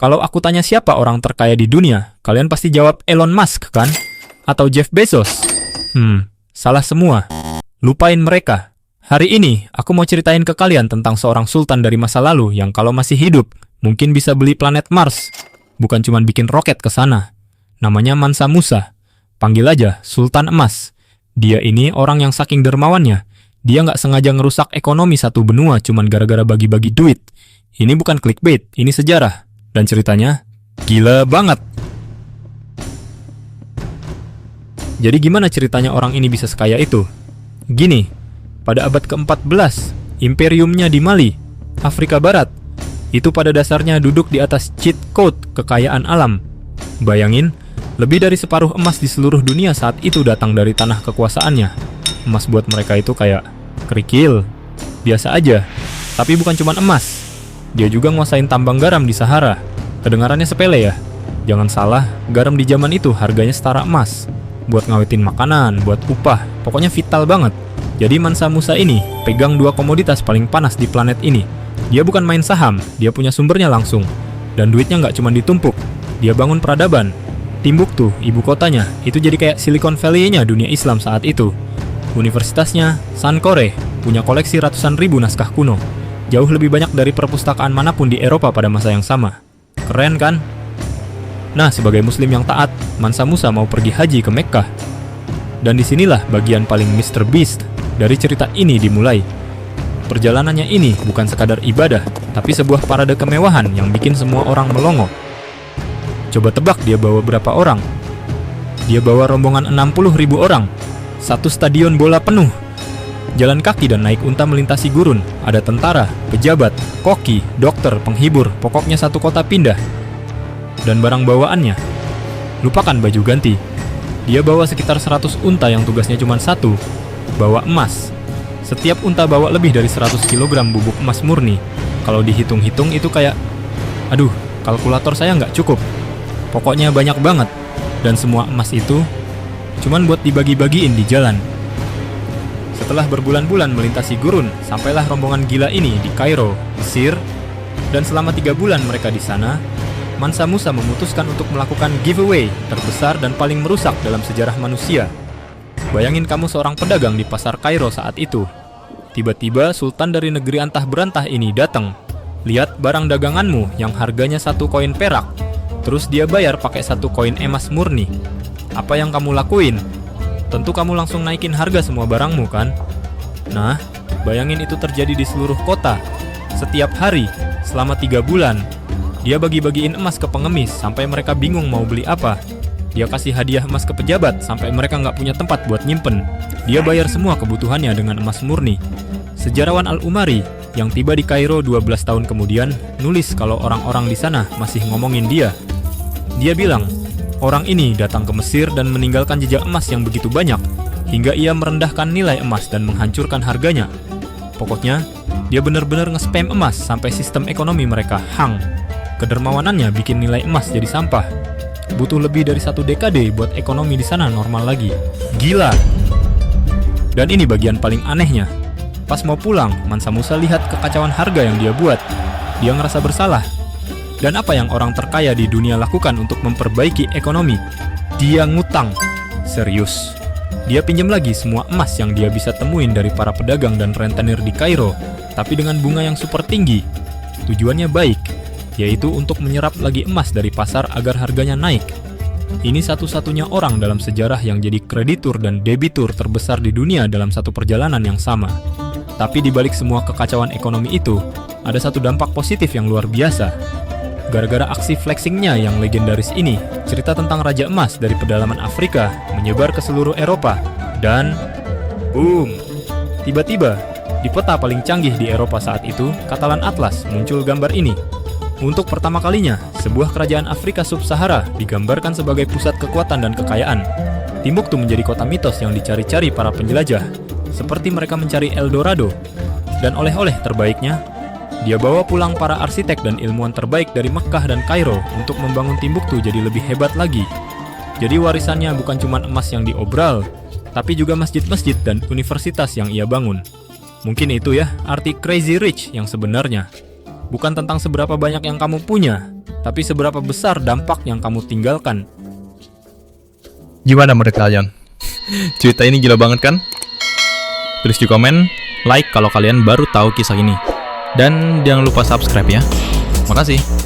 Kalau aku tanya siapa orang terkaya di dunia, kalian pasti jawab Elon Musk kan? Atau Jeff Bezos? Salah semua. Lupain mereka. Hari ini, aku mau ceritain ke kalian tentang seorang sultan dari masa lalu yang kalau masih hidup, mungkin bisa beli planet Mars. Bukan cuma bikin roket ke sana. Namanya Mansa Musa. Panggil aja Sultan Emas. Dia ini orang yang saking dermawannya. Dia nggak sengaja ngerusak ekonomi satu benua cuman gara-gara bagi-bagi duit. Ini bukan clickbait, ini sejarah. Dan ceritanya gila banget. Jadi gimana ceritanya orang ini bisa sekaya itu? Gini, pada abad ke-14, imperiumnya di Mali, Afrika Barat, itu pada dasarnya duduk di atas cheat code kekayaan alam. Bayangin, lebih dari separuh emas di seluruh dunia saat itu datang dari tanah kekuasaannya. Emas buat mereka itu kayak kerikil, biasa aja. Tapi bukan cuma emas. Dia juga nguasain tambang garam di Sahara. Kedengarannya sepele ya? Jangan salah, garam di zaman itu harganya setara emas. Buat ngawetin makanan, buat upah, pokoknya vital banget. Jadi Mansa Musa ini pegang dua komoditas paling panas di planet ini. Dia bukan main saham, dia punya sumbernya langsung. Dan duitnya nggak cuma ditumpuk, dia bangun peradaban. Timbuktu, ibu kotanya, itu jadi kayak Silicon Valley-nya dunia Islam saat itu. Universitasnya, Sankore, punya koleksi ratusan ribu naskah kuno. Jauh lebih banyak dari perpustakaan manapun di Eropa pada masa yang sama. Keren kan? Nah, sebagai muslim yang taat, Mansa Musa mau pergi haji ke Mekkah. Dan disinilah bagian paling Mr. Beast dari cerita ini dimulai. Perjalanannya ini bukan sekadar ibadah, tapi sebuah parade kemewahan yang bikin semua orang melongo. Coba tebak dia bawa berapa orang? Dia bawa rombongan 60.000 orang. Satu stadion bola penuh. Jalan kaki dan naik unta melintasi gurun. Ada tentara, pejabat, koki, dokter, penghibur. Pokoknya satu kota pindah. Dan barang bawaannya, lupakan baju ganti. Dia bawa sekitar 100 unta yang tugasnya cuma satu, bawa emas. Setiap unta bawa lebih dari 100 kg bubuk emas murni. Kalau dihitung-hitung itu kayak, aduh, kalkulator saya nggak cukup. Pokoknya banyak banget. Dan semua emas itu cuman buat dibagi-bagiin di jalan. Setelah berbulan-bulan melintasi gurun, sampailah rombongan gila ini di Kairo, Mesir. Dan selama 3 bulan mereka di sana, Mansa Musa memutuskan untuk melakukan giveaway terbesar dan paling merusak dalam sejarah manusia. Bayangin kamu seorang pedagang di pasar Kairo saat itu. Tiba-tiba Sultan dari negeri antah berantah ini datang. Lihat barang daganganmu yang harganya 1 koin perak. Terus dia bayar pakai 1 koin emas murni. Apa yang kamu lakuin? Tentu kamu langsung naikin harga semua barangmu kan? Nah, bayangin itu terjadi di seluruh kota. Setiap hari, selama 3 bulan. Dia bagi-bagiin emas ke pengemis sampai mereka bingung mau beli apa. Dia kasih hadiah emas ke pejabat sampai mereka nggak punya tempat buat nyimpen. Dia bayar semua kebutuhannya dengan emas murni. Sejarawan Al-Umari yang tiba di Kairo 12 tahun kemudian nulis kalau orang-orang di sana masih ngomongin dia. Dia bilang, orang ini datang ke Mesir dan meninggalkan jejak emas yang begitu banyak hingga ia merendahkan nilai emas dan menghancurkan harganya. Pokoknya, dia benar-benar nge-spam emas sampai sistem ekonomi mereka hang. Kedermawanannya bikin nilai emas jadi sampah. Butuh lebih dari 1 dekade buat ekonomi di sana normal lagi. Gila! Dan ini bagian paling anehnya. Pas mau pulang, Mansa Musa lihat kekacauan harga yang dia buat. Dia ngerasa bersalah. Dan apa yang orang terkaya di dunia lakukan untuk memperbaiki ekonomi? Dia ngutang. Serius. Dia pinjam lagi semua emas yang dia bisa temuin dari para pedagang dan rentenir di Kairo, tapi dengan bunga yang super tinggi. Tujuannya baik, yaitu untuk menyerap lagi emas dari pasar agar harganya naik. Ini satu-satunya orang dalam sejarah yang jadi kreditur dan debitur terbesar di dunia dalam satu perjalanan yang sama. Tapi di balik semua kekacauan ekonomi itu, ada satu dampak positif yang luar biasa. Gara-gara aksi flexingnya yang legendaris ini, cerita tentang Raja Emas dari pedalaman Afrika menyebar ke seluruh Eropa. Dan, boom! Tiba-tiba, di peta paling canggih di Eropa saat itu, Katalan Atlas, muncul gambar ini. Untuk pertama kalinya, sebuah kerajaan Afrika Sub-Sahara digambarkan sebagai pusat kekuatan dan kekayaan. Timbuktu menjadi kota mitos yang dicari-cari para penjelajah, seperti mereka mencari El Dorado. Dan oleh-oleh terbaiknya, dia bawa pulang para arsitek dan ilmuwan terbaik dari Mekkah dan Kairo untuk membangun Timbuktu jadi lebih hebat lagi. Jadi warisannya bukan cuma emas yang diobral, tapi juga masjid-masjid dan universitas yang ia bangun. Mungkin itu ya arti Crazy Rich yang sebenarnya. Bukan tentang seberapa banyak yang kamu punya, tapi seberapa besar dampak yang kamu tinggalkan. Gimana menurut kalian? Cerita ini gila banget kan? Tulis di komen, like kalau kalian baru tahu kisah ini. Dan jangan lupa subscribe ya. Makasih.